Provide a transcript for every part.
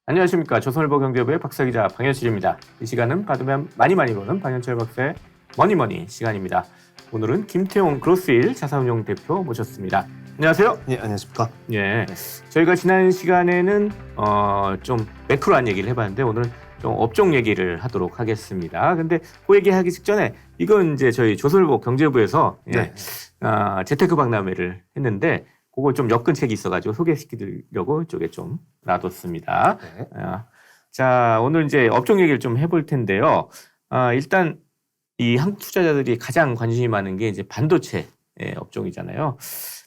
안녕하십니까. 조선일보 경제부의 박사기자 방현실입니다. 이 시간은 받으면 많이 보는 방현철 박사의 머니머니 시간입니다. 오늘은 김태용 그로스일 자산운용 대표 모셨습니다. 안녕하세요. 예, 안녕하십니까. 예, 저희가 지난 시간에는 좀 매크로한 얘기를 해봤는데 오늘은 좀 업종 얘기를 하도록 하겠습니다. 근데 그 얘기하기 직전에 이건 이제 저희 조선일보 경제부에서 네. 재테크 박람회를 했는데 그걸 좀 엮은 책이 있어가지고 소개시키려고 이쪽에 좀 놔뒀습니다. 네. 자, 오늘 이제 업종 얘기를 좀 해볼 텐데요. 일단 이 한국 투자자들이 가장 관심이 많은 게 이제 반도체 업종이잖아요.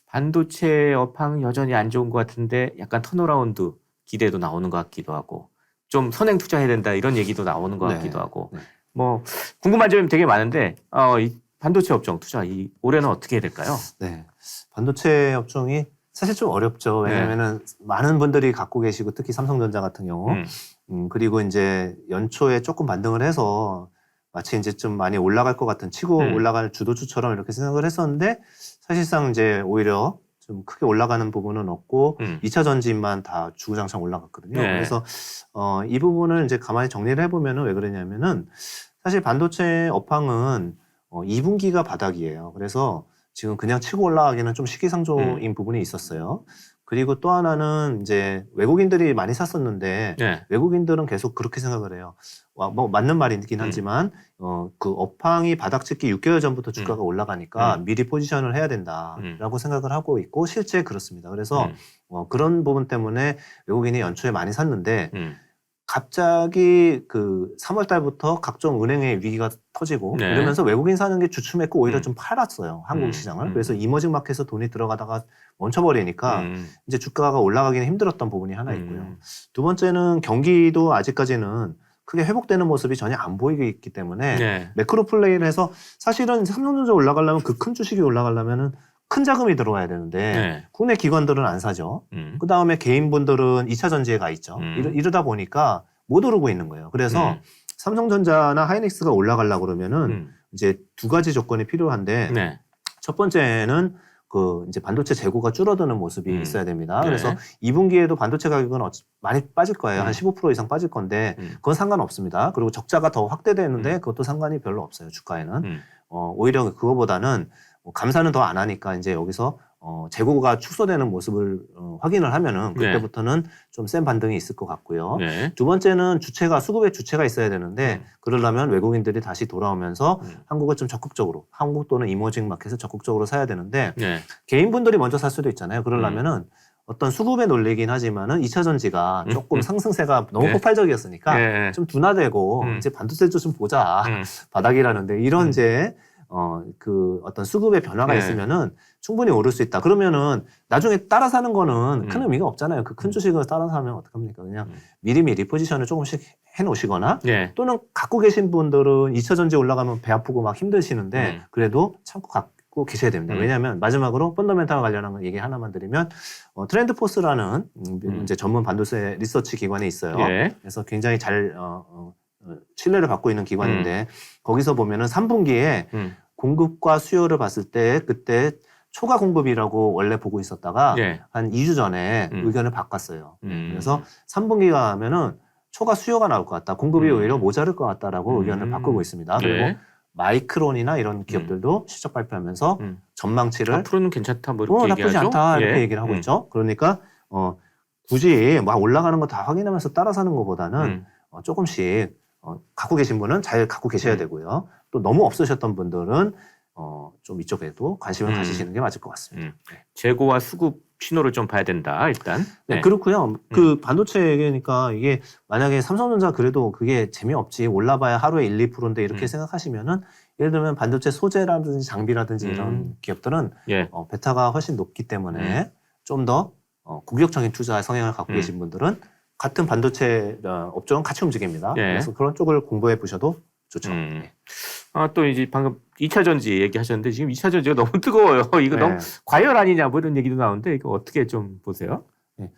반도체 업황 여전히 안 좋은 것 같은데 약간 턴어라운드 기대도 나오는 것 같기도 하고 좀 선행 투자해야 된다 이런 얘기도 나오는 것 같기도 하고 네. 뭐 궁금한 점이 되게 많은데 이 반도체 업종 투자 올해는 어떻게 해야 될까요? 네. 반도체 업종이 사실 좀 어렵죠. 왜냐면은 많은 분들이 갖고 계시고 특히 삼성전자 같은 경우 그리고 이제 연초에 조금 반등을 해서 마치 이제 좀 많이 올라갈 것 같은 치고 올라갈 주도주처럼 이렇게 생각을 했었는데 사실상 이제 오히려 좀 크게 올라가는 부분은 없고 2차 전지만 다 주구장창 올라갔거든요. 네. 그래서 이 부분을 이제 가만히 정리를 해보면은 왜 그러냐면은 사실 반도체 업황은 2분기가 바닥이에요. 그래서 지금 그냥 치고 올라가기는 좀 시기상조인 부분이 있었어요. 그리고 또 하나는 이제 외국인들이 많이 샀었는데 네. 외국인들은 계속 그렇게 생각을 해요. 뭐 맞는 말이긴 하지만 그 업황이 바닥 찍기 6개월 전부터 주가가 올라가니까 미리 포지션을 해야 된다라고 생각을 하고 있고 실제 그렇습니다. 그래서 그런 부분 때문에 외국인이 연초에 많이 샀는데 갑자기 그 3월 달부터 각종 은행의 위기가 터지고 네. 이러면서 외국인 사는 게 주춤했고 오히려 좀 팔았어요. 한국 시장을. 그래서 이머징 마켓에서 돈이 들어가다가 멈춰버리니까 이제 주가가 올라가기는 힘들었던 부분이 하나 있고요. 두 번째는 경기도 아직까지는 크게 회복되는 모습이 전혀 안 보이고 있기 때문에 네. 매크로 플레이를 해서 사실은 삼성전자 올라가려면 그 큰 주식이 올라가려면은 큰 자금이 들어와야 되는데 네. 국내 기관들은 안 사죠. 그 다음에 개인분들은 2차 전지에 가 있죠. 이러다 보니까 못 오르고 있는 거예요. 그래서 삼성전자나 하이닉스가 올라가려고 그러면은 이제 두 가지 조건이 필요한데 네. 첫 번째는 그 이제 반도체 재고가 줄어드는 모습이 있어야 됩니다. 네. 그래서 2분기에도 반도체 가격은 많이 빠질 거예요. 한 15% 이상 빠질 건데 그건 상관없습니다. 그리고 적자가 더 확대되는데 그것도 상관이 별로 없어요. 주가에는. 오히려 그거보다는 감사는 더 안 하니까 이제 여기서 재고가 축소되는 모습을 확인을 하면은 그때부터는 좀 센 반등이 있을 것 같고요. 네. 두 번째는 수급의 주체가 있어야 되는데 그러려면 외국인들이 다시 돌아오면서 한국을 좀 적극적으로 한국 또는 이머징 마켓을 적극적으로 사야 되는데 네. 개인분들이 먼저 살 수도 있잖아요. 그러려면은 어떤 수급에 놀리긴 하지만은 2차 전지가 조금 상승세가 너무 네. 폭발적이었으니까 네. 좀 둔화되고 이제 반도체도 좀 보자 바닥이라는데 이런 이제 그 어떤 수급의 변화가 네. 있으면은 충분히 오를 수 있다. 그러면은 나중에 따라 사는 거는 큰 의미가 없잖아요. 그 큰 주식을 따라 사면 어떡합니까? 그냥 미리미리 포지션을 조금씩 해 놓으시거나 네. 또는 갖고 계신 분들은 2차 전지 올라가면 배 아프고 막 힘드시는데 그래도 참고 갖고 계셔야 됩니다. 왜냐하면 마지막으로 펀더멘탈 관련한 얘기 하나만 드리면 트렌드 포스라는 이제 전문 반도체 리서치 기관이 있어요. 예. 그래서 굉장히 잘 신뢰를 받고 있는 기관인데 거기서 보면은 3분기에 공급과 수요를 봤을 때 그때 초과 공급이라고 원래 보고 있었다가 예. 한 2주 전에 의견을 바꿨어요. 그래서 3분기가 하면은 초과 수요가 나올 것 같다. 공급이 오히려 모자랄 것 같다라고 의견을 바꾸고 있습니다. 그리고 네. 마이크론이나 이런 기업들도 실적 발표하면서 전망치를 앞으로는 괜찮다 뭐 이렇게 나쁘지 얘기하죠. 않다 이렇게 예. 얘기를 하고 있죠. 그러니까 굳이 막 올라가는 거 다 확인하면서 따라 사는 것보다는 조금씩 갖고 계신 분은 잘 갖고 계셔야 되고요. 또 너무 없으셨던 분들은 좀 이쪽에도 관심을 가지시는 게 맞을 것 같습니다. 재고와 수급 신호를 좀 봐야 된다 일단. 네, 그렇고요. 그 반도체 얘기니까 이게 만약에 삼성전자 그래도 그게 재미없지 올라봐야 하루에 1, 2%인데 이렇게 생각하시면은 예를 들면 반도체 소재라든지 장비라든지 이런 기업들은 예. 베타가 훨씬 높기 때문에 좀 더 공격적인 투자 성향을 갖고 계신 분들은 같은 반도체 업종은 같이 움직입니다. 예. 그래서 그런 쪽을 공부해 보셔도 좋죠. 네. 또 이제 방금 2차 전지 얘기하셨는데 지금 2차 전지가 너무 뜨거워요. 이거 네. 너무 과열 아니냐 뭐 이런 얘기도 나오는데 이거 어떻게 좀 보세요? 네.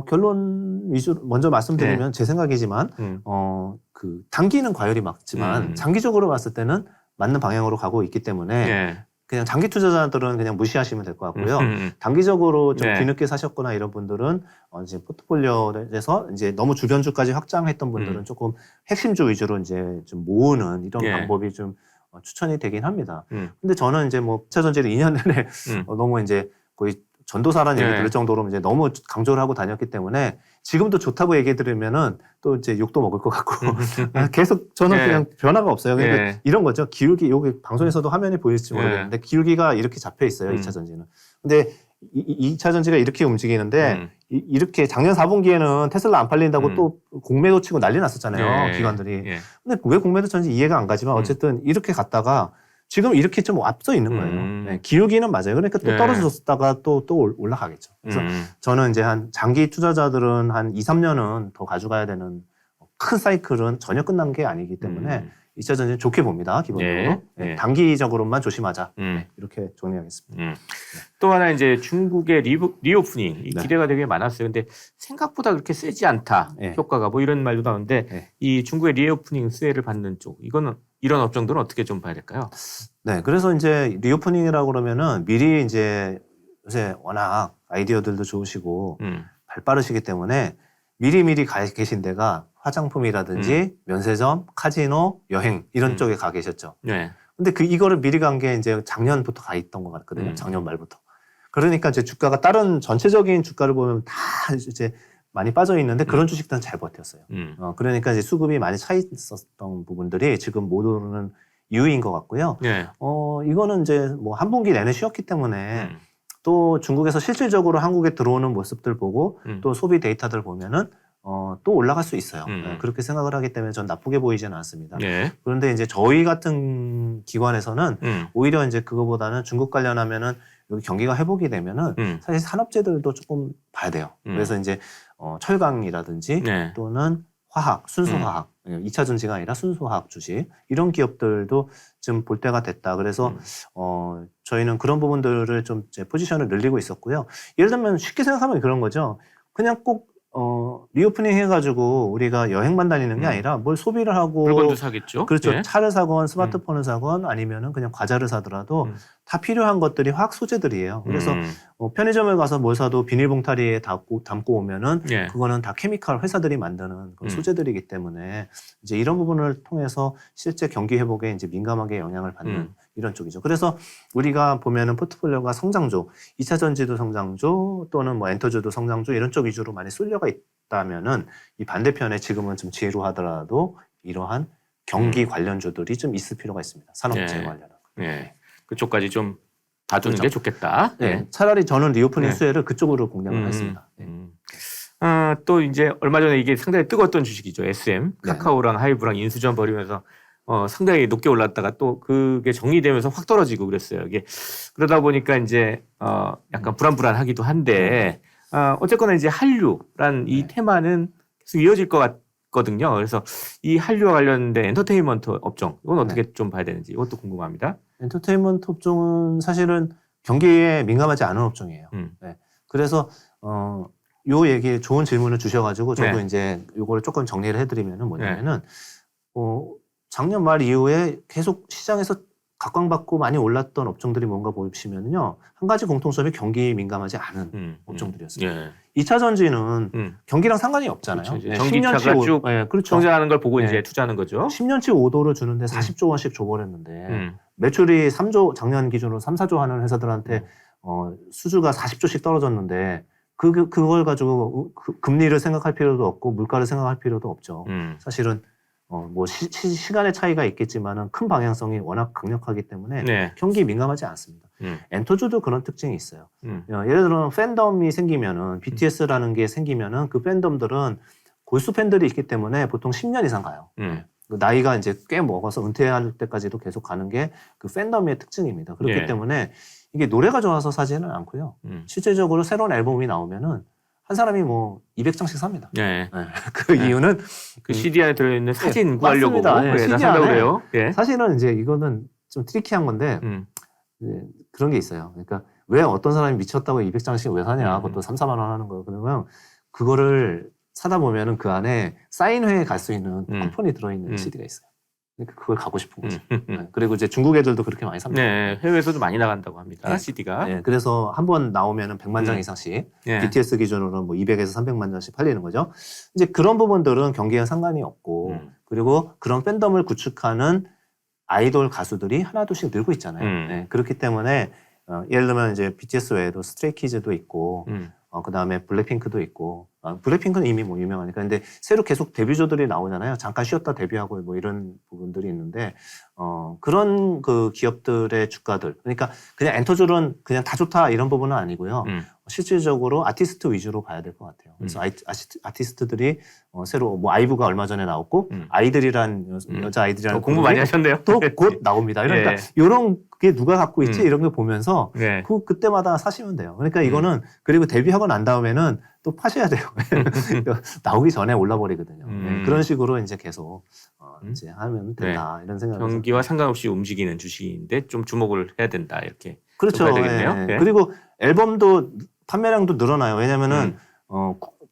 결론 위주로 먼저 말씀드리면 제 생각이지만 그 단기는 과열이 맞지만 장기적으로 봤을 때는 맞는 방향으로 가고 있기 때문에 예. 그냥 장기 투자자들은 그냥 무시하시면 될 것 같고요. 단기적으로 좀 네. 뒤늦게 사셨거나 이런 분들은 이제 포트폴리오에서 이제 너무 주변주까지 확장했던 분들은 조금 핵심주 위주로 이제 좀 모으는 이런 예. 방법이 좀 추천이 되긴 합니다. 근데 저는 이제 뭐 2차 전지를 2년 내내 너무 이제 거의 전도사라는 얘기 네. 들을 정도로 이제 너무 강조를 하고 다녔기 때문에 지금도 좋다고 얘기 들으면은 또 이제 욕도 먹을 것 같고 계속 저는 네. 그냥 변화가 없어요. 그러니까 네. 이런 거죠. 기울기 여기 방송에서도 화면이 보일지 모르겠는데 기울기가 이렇게 잡혀 있어요. 2차 전지는. 근데 2차 전지가 이렇게 움직이는데 이렇게 작년 4분기에는 테슬라 안 팔린다고 또 공매도 치고 난리 났었잖아요. 예. 기관들이. 예. 근데 왜 공매도 쳤는지 이해가 안 가지만 어쨌든 이렇게 갔다가 지금 이렇게 좀 앞서 있는 거예요. 네, 기울기는 맞아요. 그러니까 또 네. 떨어졌다가 또 올라가겠죠. 그래서 저는 이제 한 장기 투자자들은 한 2, 3년은 더 가져가야 되는 큰 사이클은 전혀 끝난 게 아니기 때문에 2차 전지는 좋게 봅니다. 기본적으로. 예. 네, 예. 단기적으로만 조심하자. 네, 이렇게 정리하겠습니다. 또 하나 이제 중국의 리오프닝 이 네. 기대가 되게 많았어요. 근데 생각보다 그렇게 세지 않다. 네. 효과가 뭐 이런 말도 나오는데 네. 이 중국의 리오프닝 수혜를 받는 쪽 이거는 이런 업종들은 어떻게 좀 봐야 될까요? 네, 그래서 이제 리오프닝이라고 그러면은 미리 이제 요새 워낙 아이디어들도 좋으시고 발 빠르시기 때문에 미리 가 계신 데가 화장품이라든지 면세점, 카지노, 여행 이런 쪽에 가 계셨죠. 네. 근데 이거를 미리 간 게 이제 작년부터 가 있던 것 같거든요. 작년 말부터. 그러니까 이제 주가가 다른 전체적인 주가를 보면 다 이제 많이 빠져 있는데 그런 주식들은 잘 버텼어요. 그러니까 이제 수급이 많이 차 있었던 부분들이 지금 못 오르는 이유인 것 같고요. 네. 이거는 이제 뭐 한 분기 내내 쉬었기 때문에 또 중국에서 실질적으로 한국에 들어오는 모습들 보고 또 소비 데이터들 보면은 또 올라갈 수 있어요. 네, 그렇게 생각을 하기 때문에 전 나쁘게 보이지는 않습니다. 네. 그런데 이제 저희 같은 기관에서는 오히려 이제 그거보다는 중국 관련하면은 여기 경기가 회복이 되면은 사실 산업재들도 조금 봐야 돼요. 그래서 이제 철강이라든지 네. 또는 화학, 순수화학, 2차 전지가 아니라 순수화학 주식 이런 기업들도 좀 볼 때가 됐다. 그래서 저희는 그런 부분들을 좀 이제 포지션을 늘리고 있었고요. 예를 들면 쉽게 생각하면 그런 거죠. 그냥 꼭 리오프닝 해가지고 우리가 여행만 다니는 게 아니라 뭘 소비를 하고 물건도 사겠죠. 그렇죠. 예. 차를 사건 스마트폰을 사건 아니면은 그냥 과자를 사더라도 다 필요한 것들이 화학 소재들이에요. 그래서 편의점을 가서 뭘 사도 비닐봉다리에 담고 오면은 예. 그거는 다 케미칼 회사들이 만드는 그런 소재들이기 때문에 이제 이런 부분을 통해서 실제 경기 회복에 이제 민감하게 영향을 받는 이런 쪽이죠. 그래서 우리가 보면은 포트폴리오가 성장주, 2차 전지도 성장주 또는 뭐 엔터주도 성장주 이런 쪽 위주로 많이 쏠려가 있다면은 이 반대편에 지금은 좀 지루하더라도 이러한 경기 관련주들이 좀 있을 필요가 있습니다. 산업재 네. 관련한. 네. 그쪽까지 좀 봐주는 그렇죠. 게 좋겠다. 네. 차라리 저는 리오프닝 네. 수혜를 그쪽으로 공략을 했습니다. 네. 또 이제 얼마 전에 이게 상당히 뜨거웠던 주식이죠. SM. 네. 카카오랑 하이브랑 인수전 벌이면서 상당히 높게 올랐다가 또 그게 정리되면서 확 떨어지고 그랬어요. 이게 그러다 보니까 이제 약간 불안불안하기도 한데 어쨌거나 이제 한류란 이 테마는 계속 이어질 것 같거든요. 그래서 이 한류와 관련된 엔터테인먼트 업종 이건 어떻게 좀 봐야 되는지 이것도 궁금합니다. 엔터테인먼트 업종은 사실은 경기에 민감하지 않은 업종이에요. 네. 그래서 요 얘기 좋은 질문을 주셔가지고 저도 네. 이제 요거를 조금 정리를 해드리면은 뭐냐면은 작년 말 이후에 계속 시장에서 각광받고 많이 올랐던 업종들이 뭔가 보시면은요 한 가지 공통점이 경기 민감하지 않은 업종들이었어요. 예. 2차 전지는 경기랑 상관이 없잖아요. 그렇죠. 이제 네, 전기차가 10년치 쭉 네, 그렇죠. 성장하는 걸 보고 네. 이제 투자하는 거죠. 10년치 5도를 주는데 40조 원씩 줘버렸는데 매출이 3조 작년 기준으로 3, 4조 하는 회사들한테 수주가 40조씩 떨어졌는데 그걸 가지고 금리를 생각할 필요도 없고 물가를 생각할 필요도 없죠. 사실은 뭐 시간의 차이가 있겠지만은 큰 방향성이 워낙 강력하기 때문에 네. 경기 민감하지 않습니다. 엔터주도 그런 특징이 있어요. 예를 들어 팬덤이 생기면은 BTS라는 게 생기면은 그 팬덤들은 골수 팬들이 있기 때문에 보통 10년 이상 가요. 나이가 이제 꽤 먹어서 은퇴할 때까지도 계속 가는 게 그 팬덤의 특징입니다. 그렇기 예. 때문에 이게 노래가 좋아서 사지는 않고요. 실제적으로 새로운 앨범이 나오면은 한 사람이 뭐 200장씩 삽니다. 네. 네. 그 이유는 그 CD 안에 들어있는 사진 구하려고 맞습니다. 예, CD 산다고 안에 그래요. 예. 사실은 이제 이거는 좀 트리키한 건데 이제 그런 게 있어요. 그러니까 왜 어떤 사람이 미쳤다고 200장씩 왜 사냐? 그것도 3, 4만 원 하는 거예요. 그러면 그거를 사다 보면은 그 안에 사인회에 갈 수 있는 쿠폰이 들어있는 CD가 있어요. 그러니까 그걸 갖고 싶은 거죠. 네. 그리고 이제 중국 애들도 그렇게 많이 삽니다. 네, 해외에서도 많이 나간다고 합니다. 네. CD가. 네, 그래서 한 번 나오면은 100만 장 이상씩 네. BTS 기준으로는 뭐 200에서 300만 장씩 팔리는 거죠. 이제 그런 부분들은 경기와 상관이 없고 그리고 그런 팬덤을 구축하는 아이돌 가수들이 하나둘씩 늘고 있잖아요. 네, 그렇기 때문에 예를 들면 이제 BTS 외에도 스트레이키즈도 있고 그 다음에 블랙핑크도 있고 블랙핑크는 이미 뭐 유명하니까 근데 새로 계속 데뷔조들이 나오잖아요. 잠깐 쉬었다 데뷔하고 뭐 이런 부분들이 있는데 그런 그 기업들의 주가들 그러니까 그냥 엔터줄은 그냥 다 좋다 이런 부분은 아니고요. 실질적으로 아티스트 위주로 봐야 될 것 같아요. 그래서 아티스트들이 새로 뭐 아이브가 얼마 전에 나왔고 아이들이란 여자 아이들이란 공부 많이 하셨네요. 또 곧 나옵니다. 그러니까 이런 게 누가 갖고 있지 이런 거 보면서 네. 그때마다 사시면 돼요. 그러니까 이거는 그리고 데뷔하고 난 다음에는 또 파셔야 돼요. 나오기 전에 올라버리거든요. 네, 그런 식으로 이제 계속 이제 하면 된다 이런 생각을 경기와 상관없이 움직이는 주식인데 좀 주목을 해야 된다 이렇게. 그렇죠. 봐야 되겠네요. 네. 네. 그리고 앨범도 판매량도 늘어나요. 왜냐면은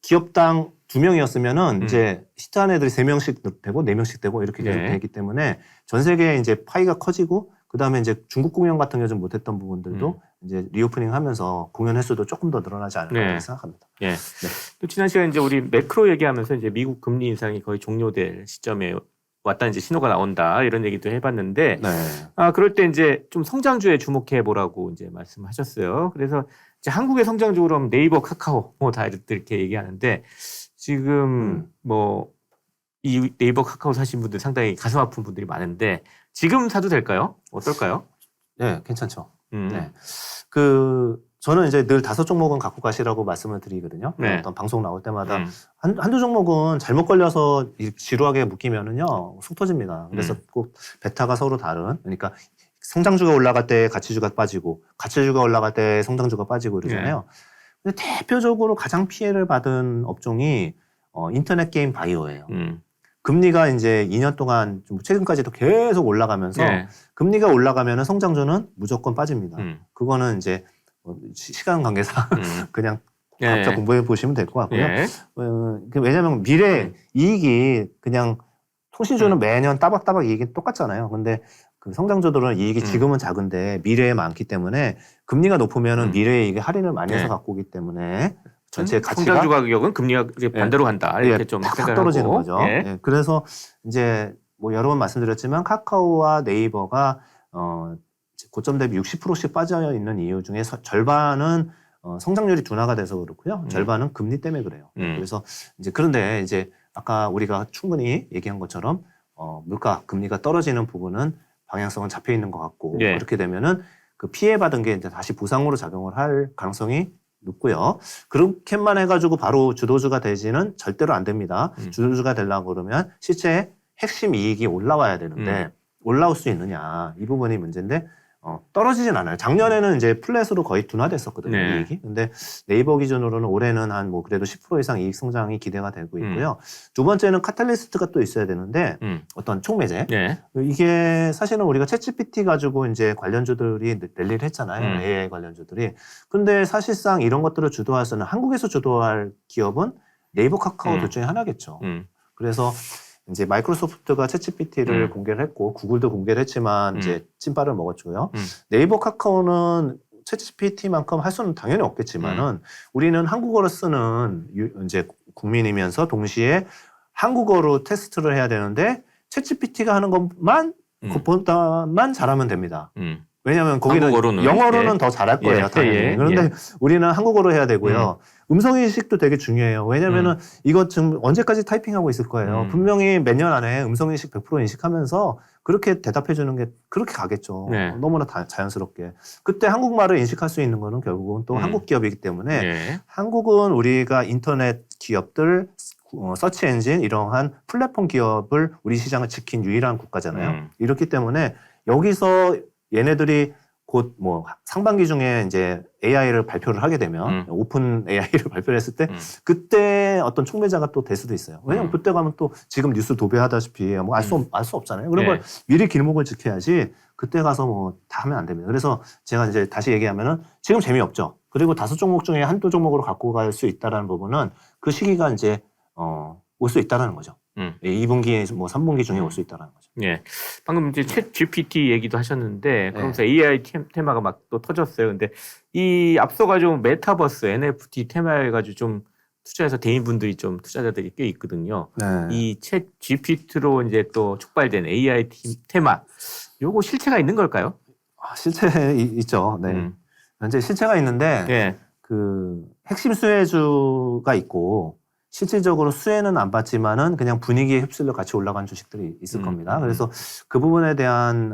기업당 2명이었으면은 이제 히트한 애들이 3명씩 되고 4명씩 되고 이렇게 계속 되기 때문에 전 세계에 이제 파이가 커지고 그다음에 이제 중국 공연 같은 게 좀 못했던 부분들도 이제 리오프닝 하면서 공연 횟수도 조금 더 늘어나지 않을까 생각합니다. 예. 또 지난 시간에 이제 우리 매크로 얘기하면서 이제 미국 금리 인상이 거의 종료될 시점에 왔다 이제 신호가 나온다 이런 얘기도 해봤는데 그럴 때 이제 좀 성장주에 주목해 보라고 이제 말씀하셨어요. 그래서 이제 한국의 성장주로 하면 네이버, 카카오 뭐 다 이렇게 얘기하는데 지금 뭐 이 네이버, 카카오 사신 분들 상당히 가슴 아픈 분들이 많은데 지금 사도 될까요? 어떨까요? 네, 괜찮죠. 네. 저는 이제 늘 5종목은 갖고 가시라고 말씀을 드리거든요. 어떤 방송 나올 때마다 한두 종목은 잘못 걸려서 지루하게 묶이면은요 속 터집니다. 그래서 꼭 베타가 서로 다른 그러니까 성장주가 올라갈 때 가치주가 빠지고 가치주가 올라갈 때 성장주가 빠지고 이러잖아요. 근데 대표적으로 가장 피해를 받은 업종이 인터넷 게임 바이오예요. 금리가 이제 2년 동안 좀 최근까지도 계속 올라가면서 금리가 올라가면은 성장주는 무조건 빠집니다. 그거는 이제 시간 관계상 그냥 각자 공부해 보시면 될 것 같고요. 왜냐하면 미래 이익이 그냥 통신주는 매년 따박따박 이익이 똑같잖아요. 근데 그 성장주들은 이익이 지금은 작은데 미래에 많기 때문에 금리가 높으면은 미래에 이익에 할인을 많이 해서 갖고 오기 때문에 전체 가치가 성장주 가격은 금리가 반대로 간다 이렇게 좀 탁 생각하고 떨어지는 거죠. 그래서 이제 뭐 여러 번 말씀드렸지만 카카오와 네이버가 고점 대비 60%씩 빠져 있는 이유 중에 절반은 성장률이 둔화가 돼서 그렇고요. 절반은 금리 때문에 그래요. 그래서 이제 그런데 이제 아까 우리가 충분히 얘기한 것처럼 물가 금리가 떨어지는 부분은 방향성은 잡혀 있는 것 같고 그렇게 되면은 그 피해 받은 게 이제 다시 보상으로 작용을 할 가능성이 높고요. 그렇게만 해가지고 바로 주도주가 되지는 절대로 안 됩니다. 주도주가 되려고 그러면 실제 핵심 이익이 올라와야 되는데 올라올 수 있느냐 이 부분이 문제인데 떨어지진 않아요. 작년에는 이제 플랫으로 거의 둔화됐었거든요. 이익이. 근데 네이버 기준으로는 올해는 한 뭐 그래도 10% 이상 이익 성장이 기대가 되고 있고요. 두 번째는 카탈리스트가 또 있어야 되는데 어떤 촉매제. 이게 사실은 우리가 챗GPT 가지고 이제 관련주들이 랠리를 했잖아요. AI 관련주들이. 근데 사실상 이런 것들을 주도할 수는 한국에서 주도할 기업은 네이버, 카카오 둘 중에 하나겠죠. 그래서 이제 마이크로소프트가 챗GPT를 공개를 했고 구글도 공개를 했지만 이제 찐빠를 먹었고요. 네이버, 카카오는 챗GPT만큼 할 수는 당연히 없겠지만은 우리는 한국어를 쓰는 이제 국민이면서 동시에 한국어로 테스트를 해야 되는데 챗GPT가 하는 것만 그것보다만 잘하면 됩니다. 왜냐하면 거기는 영어로는 더 잘할 거예요, 당연히. 그런데 우리는 한국어로 해야 되고요. 음성인식도 되게 중요해요. 왜냐면은 이거 지금 언제까지 타이핑하고 있을 거예요. 분명히 몇 년 안에 음성인식 100% 인식하면서 그렇게 대답해 주는 게 그렇게 가겠죠. 너무나 자연스럽게. 그때 한국말을 인식할 수 있는 거는 결국은 또 한국 기업이기 때문에 한국은 우리가 인터넷 기업들, 서치 엔진 이러한 플랫폼 기업을 우리 시장을 지킨 유일한 국가잖아요. 이렇기 때문에 여기서 얘네들이 곧 뭐 상반기 중에 이제 AI를 발표를 하게 되면 오픈 AI를 발표를 했을 때 그때 어떤 촉매자가 또 될 수도 있어요. 왜냐면 그때 가면 또 지금 뉴스 도배하다시피 뭐 알 수 없잖아요. 그런 걸 미리 길목을 지켜야지 그때 가서 뭐 다 하면 안 됩니다. 그래서 제가 이제 다시 얘기하면은 지금 재미없죠. 그리고 5종목 중에 한두 종목으로 갖고 갈 수 있다라는 부분은 그 시기가 이제 올 수 있다라는 거죠. 예, 2분기, 뭐 3분기 중에 올 수 있다는 거죠. 예. 방금 이제 챗 GPT 얘기도 하셨는데, 그러면서 네. AI 테마가 막 또 터졌어요. 근데 이 앞서가지고 메타버스, NFT 테마 해가지고 좀 투자해서 대인분들이 좀 투자자들이 꽤 있거든요. 네. 이 챗 GPT로 이제 또 촉발된 AI 테마, 요거 실체가 있는 걸까요? 실체 있죠. 네. 현재 실체가 있는데, 예. 그 핵심 수혜주가 있고, 실질적으로 수혜는 안 받지만은 그냥 분위기에 휩쓸려 같이 올라간 주식들이 있을 겁니다. 그래서 그 부분에 대한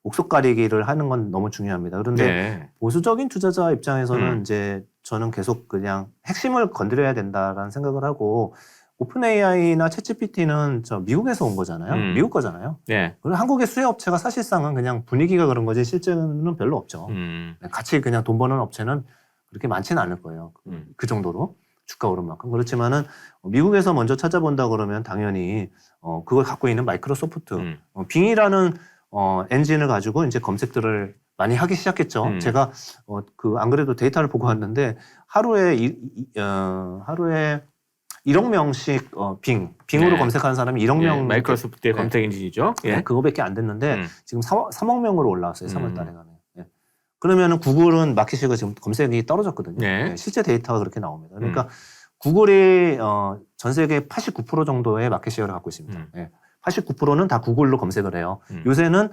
옥석 가리기를 하는 건 너무 중요합니다. 그런데 네. 보수적인 투자자 입장에서는 이제 저는 계속 그냥 핵심을 건드려야 된다라는 생각을 하고, 오픈 AI나 챗GPT는 저 미국에서 온 거잖아요. 미국 거잖아요. 네. 그리고 한국의 수혜 업체가 사실상은 그냥 분위기가 그런 거지 실제는 별로 없죠. 같이 그냥 돈 버는 업체는 그렇게 많지는 않을 거예요. 그 정도로. 주가 오른 만큼. 그렇지만은 미국에서 먼저 찾아본다 그러면 당연히 그걸 갖고 있는 마이크로소프트, 빙이라는 엔진을 가지고 이제 검색들을 많이 하기 시작했죠. 제가 안 그래도 데이터를 보고 왔는데 하루에 1억 명씩 빙으로 네. 검색하는 사람이 1억 예, 명 마이크로소프트의 네. 검색 엔진이죠. 예. 네, 그거밖에 안 됐는데 지금 3억 명으로 올라왔어요. 3월 달에 가면. 네. 그러면은 구글은 마켓시가 지금 검색이 떨어졌거든요. 네. 네, 실제 데이터가 그렇게 나옵니다. 그러니까 구글이 전 세계 89% 정도의 마켓시어를 갖고 있습니다. 네. 89%는 다 구글로 검색을 해요. 요새는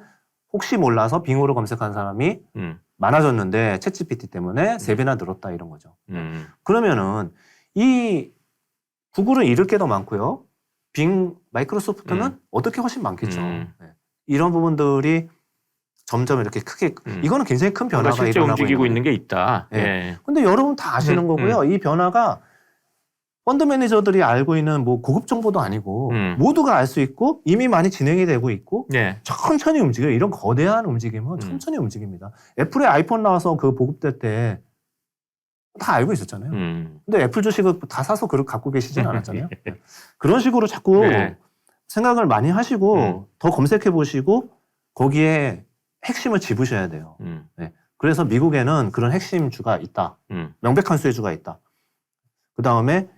혹시 몰라서 빙으로 검색한 사람이 많아졌는데 챗GPT 때문에 3배나 늘었다 이런 거죠. 그러면은 이 구글은 잃을 게 더 많고요. 마이크로소프트는 어떻게 훨씬 많겠죠. 네. 이런 부분들이 점점 이렇게 크게 이거는 굉장히 큰 변화가 실제 일어나고 움직이고 있는 있는 게 있다. 네. 예. 근데 여러분 다 아시는 거고요. 이 변화가 펀드 매니저들이 알고 있는 뭐 고급 정보도 아니고 모두가 알 수 있고 이미 많이 진행이 되고 있고 예. 천천히 움직여요. 이런 거대한 움직임은 천천히 움직입니다. 애플의 아이폰 나와서 그 보급될 때 다 알고 있었잖아요. 근데 애플 주식을 다 사서 그걸 갖고 계시진 않았잖아요. 그런 식으로 자꾸 네. 생각을 많이 하시고 더 검색해 보시고 거기에 핵심을 집으셔야 돼요. 네. 그래서 미국에는 그런 핵심주가 있다. 명백한 수혜주가 있다. 그 다음에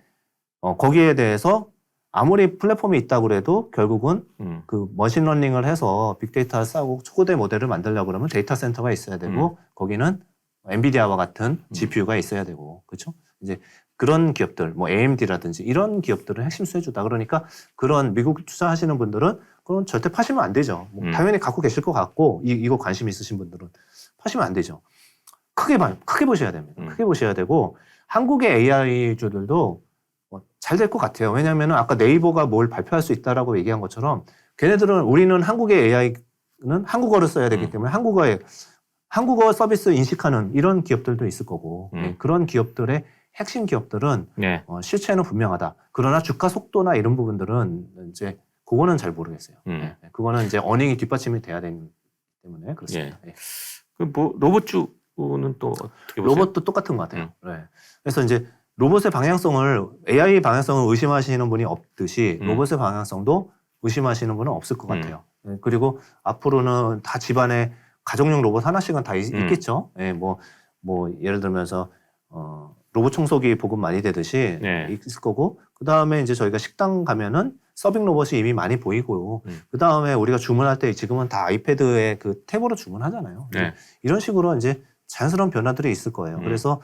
거기에 대해서 아무리 플랫폼이 있다고 그래도 결국은 그 머신러닝을 해서 빅데이터를 쌓고 초고대 모델을 만들려고 그러면 데이터 센터가 있어야 되고 거기는 엔비디아와 같은 GPU가 있어야 되고 그렇죠? 이제 그런 기업들 뭐 AMD라든지 이런 기업들은 핵심 수혜주다. 그러니까 그런 미국 투자하시는 분들은 그건 절대 파시면 안 되죠. 뭐 당연히 갖고 계실 것 같고 이거 관심 있으신 분들은 파시면 안 되죠. 크게 보셔야 됩니다. 크게 보셔야 되고 한국의 AI주들도 잘 될 것 같아요. 왜냐하면 아까 네이버가 뭘 발표할 수 있다라고 얘기한 것처럼 걔네들은 우리는 한국의 AI는 한국어를 써야 되기 때문에 한국어 서비스 인식하는 이런 기업들도 있을 거고 그런 기업들의 핵심 기업들은 네. 실체는 분명하다. 그러나 주가 속도나 이런 부분들은 이제 그거는 잘 모르겠어요. 네. 그거는 이제 어닝이 뒷받침이 돼야 되기 때문에 그렇습니다. 예. 그 뭐 로봇주는 또 어떻게 보세요? 로봇도 똑같은 것 같아요. 네. 그래서 이제 로봇의 방향성을 AI 방향성을 의심하시는 분이 없듯이 로봇의 방향성도 의심하시는 분은 없을 것 같아요. 네. 그리고 앞으로는 다 집안에 가정용 로봇 하나씩은 다 있겠죠. 예, 뭐 예를 들면서 로봇 청소기 보급 많이 되듯이 네. 있을 거고 그 다음에 이제 저희가 식당 가면은 서빙 로봇이 이미 많이 보이고 그 다음에 우리가 주문할 때 지금은 다 아이패드에 그 탭으로 주문하잖아요. 네. 이런 식으로 이제 자연스러운 변화들이 있을 거예요. 그래서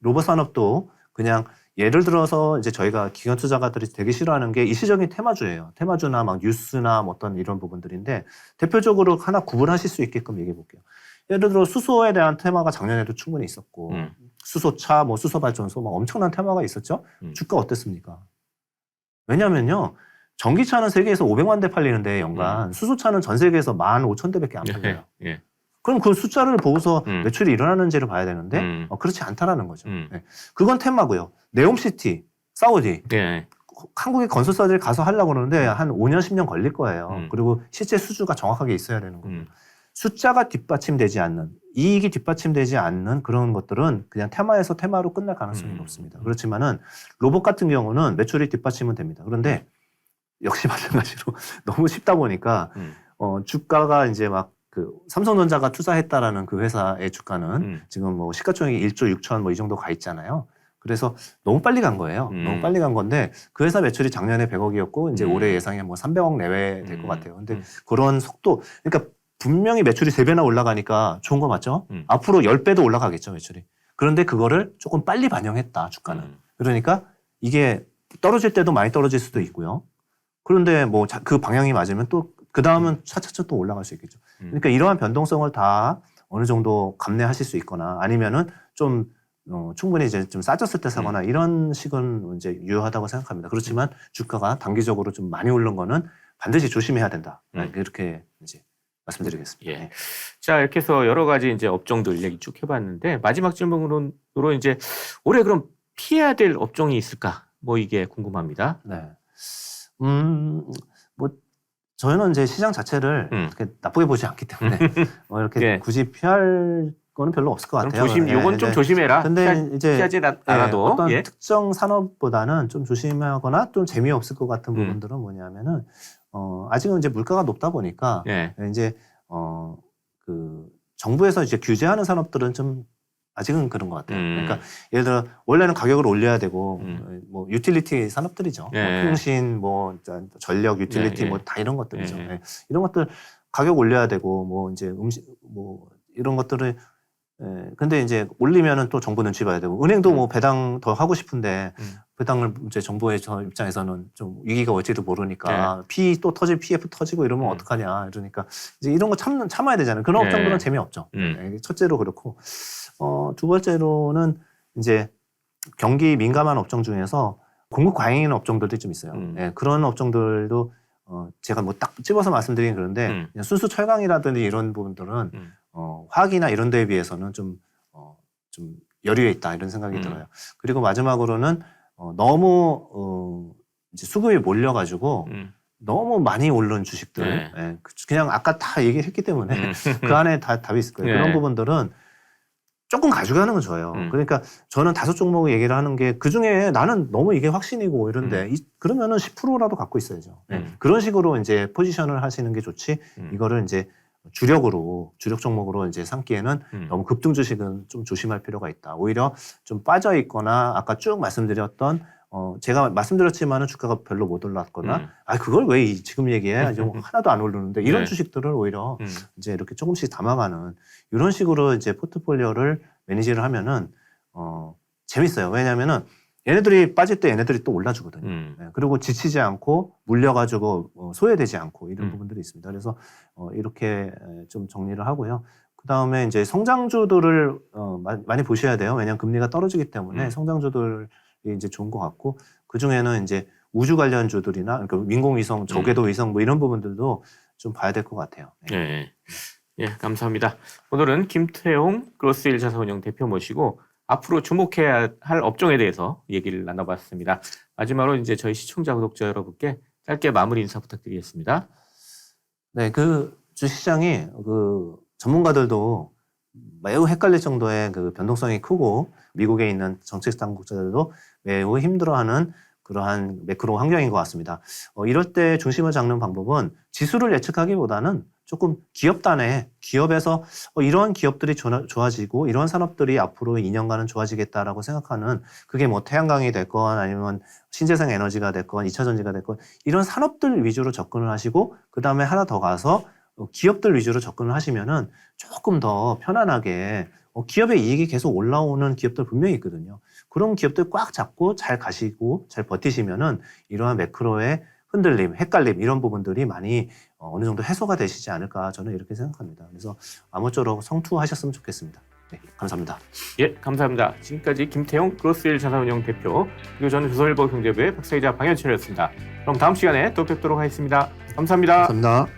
로봇 산업도 그냥 예를 들어서 이제 저희가 기관 투자가들이 되게 싫어하는 게 일시적인 테마주예요. 테마주나 막 뉴스나 뭐 어떤 이런 부분들인데 대표적으로 하나 구분하실 수 있게끔 얘기해 볼게요. 예를 들어 수소에 대한 테마가 작년에도 충분히 있었고 수소차, 뭐 수소발전소 막 엄청난 테마가 있었죠. 주가 어땠습니까? 왜냐면요. 전기차는 세계에서 500만 대 팔리는데 연간 수소차는 전 세계에서 15,000대밖에 안 팔려요. 예. 그럼 그 숫자를 보고서 매출이 일어나는지를 봐야 되는데 그렇지 않다라는 거죠. 네. 그건 테마고요. 네옴시티, 사우디. 네. 한국의 건설사들이 가서 하려고 그러는데 한 5년, 10년 걸릴 거예요. 그리고 실제 수주가 정확하게 있어야 되는 거고. 숫자가 뒷받침되지 않는, 이익이 뒷받침되지 않는 그런 것들은 그냥 테마에서 테마로 끝날 가능성이 높습니다. 그렇지만은 로봇 같은 경우는 매출이 뒷받침은 됩니다. 그런데 역시 마찬가지로 너무 쉽다 보니까 주가가 이제 막 그 삼성전자가 투자했다라는 그 회사의 주가는 지금 뭐 시가총액이 1조 6천 뭐 이 정도 가 있잖아요. 그래서 너무 빨리 간 거예요. 너무 빨리 간 건데 그 회사 매출이 작년에 100억이었고 이제 올해 예상이 뭐 300억 내외 될 것 같아요. 근데 그런 속도, 그러니까 분명히 매출이 3배나 올라가니까 좋은 거 맞죠? 앞으로 10배도 올라가겠죠, 매출이. 그런데 그거를 조금 빨리 반영했다, 주가는. 그러니까 이게 떨어질 때도 많이 떨어질 수도 있고요. 그런데 뭐 그 방향이 맞으면 또 그 다음은 차차차 또 올라갈 수 있겠죠. 그러니까 이러한 변동성을 다 어느 정도 감내하실 수 있거나 아니면은 좀 충분히 이제 좀 싸졌을 때 사거나 이런 식은 이제 유효하다고 생각합니다. 그렇지만 주가가 단기적으로 좀 많이 오른 거는 반드시 조심해야 된다. 이렇게 이제 말씀드리겠습니다. 예. 자, 이렇게 해서 여러 가지 이제 업종들 얘기 쭉 해봤는데 마지막 질문으로 이제 올해 그럼 피해야 될 업종이 있을까? 뭐 이게 궁금합니다. 네. 뭐 저희는 이제 시장 자체를 그렇게 나쁘게 보지 않기 때문에 이렇게 예. 굳이 피할 거는 별로 없을 것 같아요. 요건 좀 조심해라. 근데 이제 피하지 않아도 어떤 예. 특정 산업보다는 좀 조심하거나 좀 재미없을 것 같은 부분들은 뭐냐면은 아직은 이제 물가가 높다 보니까 예. 이제 그 정부에서 이제 규제하는 산업들은 좀 아직은 그런 것 같아요. 그러니까 예를 들어 원래는 가격을 올려야 되고 뭐 유틸리티 산업들이죠. 예. 뭐 통신, 뭐 전력, 유틸리티, 예, 예. 뭐 다 이런 것들이죠. 예, 예. 예. 이런 것들 가격 올려야 되고 뭐 이제 음식 뭐 이런 것들을 근데 이제 올리면은 또 정부 눈치 봐야 되고 은행도 뭐 배당 더 하고 싶은데 배당을 이제 정부의 저 입장에서는 좀 위기가 올지도 모르니까 P 또 터질 PF 터지고 이러면 어떡하냐 이러니까 이제 이런 거 참아야 되잖아요. 그런 업종들은 재미없죠. 첫째로 그렇고 두 번째로는 이제 경기 민감한 업종 중에서 공급 과잉인 업종들이 좀 있어요. 그런 업종들도 제가 뭐 딱 집어서 말씀드리긴 그런데 그냥 순수 철강이라든지 이런 부분들은 화학이나 이런 데에 비해서는 좀 여유에 있다 이런 생각이 들어요. 그리고 마지막으로는 너무 이제 수급이 몰려가지고 너무 많이 오른 주식들 그냥 아까 다 얘기했기 때문에 그 안에 다 답이 있을 거예요. 그런 부분들은 조금 가져가는 건 좋아요. 그러니까 저는 5종목을 얘기를 하는 게 그중에 나는 너무 이게 확신이고 이런데 그러면은 10%라도 갖고 있어야죠. 그런 식으로 이제 포지션을 하시는 게 좋지 이거를 이제 주력 종목으로 이제 삼기에는 너무 급등 주식은 좀 조심할 필요가 있다. 오히려 좀 빠져 있거나 아까 쭉 말씀드렸던 제가 말씀드렸지만은 주가가 별로 못 올랐거나 그걸 왜 지금 얘기해? 좀 하나도 안 오르는데 이런 주식들을 오히려 이제 이렇게 조금씩 담아가는 이런 식으로 이제 포트폴리오를 매니지를 하면은 재밌어요. 왜냐면은 얘네들이 빠질 때 얘네들이 또 올라주거든요. 그리고 지치지 않고 물려가지고 소외되지 않고 이런 부분들이 있습니다. 그래서 이렇게 좀 정리를 하고요. 그 다음에 이제 성장주들을 많이 보셔야 돼요. 왜냐하면 금리가 떨어지기 때문에 성장주들이 이제 좋은 것 같고 그 중에는 이제 우주 관련주들이나 그러니까 인공위성, 저궤도 위성 뭐 이런 부분들도 좀 봐야 될 것 같아요. 네. 예, 감사합니다. 오늘은 김태용 그로스힐 자산운용 대표 모시고 앞으로 주목해야 할 업종에 대해서 얘기를 나눠봤습니다. 마지막으로 이제 저희 시청자, 구독자 여러분께 짧게 마무리 인사 부탁드리겠습니다. 네, 그 주식시장이 그 전문가들도 매우 헷갈릴 정도의 그 변동성이 크고 미국에 있는 정책 당국자들도 매우 힘들어하는 그러한 매크로 환경인 것 같습니다. 이럴 때 중심을 잡는 방법은 지수를 예측하기보다는 조금 기업 단에 기업에서 이러한 기업들이 좋아지고 이러한 산업들이 앞으로 2년간은 좋아지겠다라고 생각하는 그게 뭐 태양광이 됐건 아니면 신재생 에너지가 됐건 2차 전지가 됐건 이런 산업들 위주로 접근을 하시고 그 다음에 하나 더 가서 기업들 위주로 접근을 하시면은 조금 더 편안하게 기업의 이익이 계속 올라오는 기업들 분명히 있거든요. 그런 기업들 꽉 잡고 잘 가시고 잘 버티시면은 이러한 매크로의 흔들림, 헷갈림 이런 부분들이 많이 어느 정도 해소가 되시지 않을까 저는 이렇게 생각합니다. 그래서 아무쪼록 성투하셨으면 좋겠습니다. 네, 감사합니다. 예, 감사합니다. 지금까지 김태용 그로스힐 자산운용 대표 그리고 저는 조선일보 경제부의 박사이자 방현철이었습니다. 그럼 다음 시간에 또 뵙도록 하겠습니다. 감사합니다. 감사합니다.